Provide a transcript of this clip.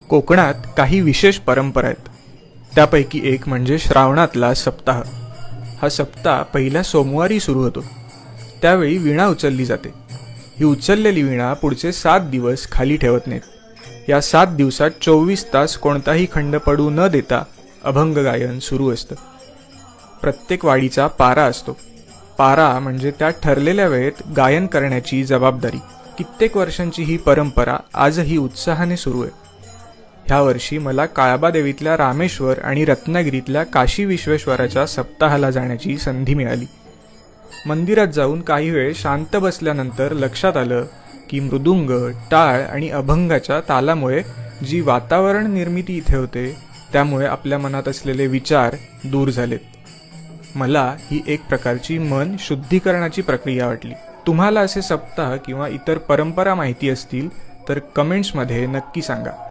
कोकणात काही विशेष परंपरा आहेत. त्यापैकी एक म्हणजे श्रावणातला सप्ताह. हा सप्ताह पहिल्या सोमवारी सुरू होतो. त्यावेळी वीणा उचलली जाते. ही उचललेली वीणा पुढचे 7 दिवस खाली ठेवत नाहीत. या 7 दिवसात 24 तास कोणताही खंड पडू न देता अभंग गायन सुरू असतं. प्रत्येक वाडीचा पारा असतो. पारा म्हणजे त्या ठरलेल्या वेळेत गायन करण्याची जबाबदारी. कित्येक वर्षांची ही परंपरा आजही उत्साहाने सुरू आहे. ह्या वर्षी मला काळबादेवीतल्या रामेश्वर आणि रत्नागिरीतल्या काशी विश्वेश्वराच्या सप्ताहाला जाण्याची संधी मिळाली. मंदिरात जाऊन काही वेळ शांत बसल्यानंतर लक्षात आलं की मृदुंग, टाळ आणि अभंगाच्या तालामुळे जी वातावरण निर्मिती इथे होते त्यामुळे आपल्या मनात असलेले विचार दूर झालेत. मला ही एक प्रकारची मन शुद्धीकरणाची प्रक्रिया वाटली. तुम्हाला असे सप्ताह किंवा इतर परंपरा माहिती असतील तर कमेंट्समध्ये नक्की सांगा.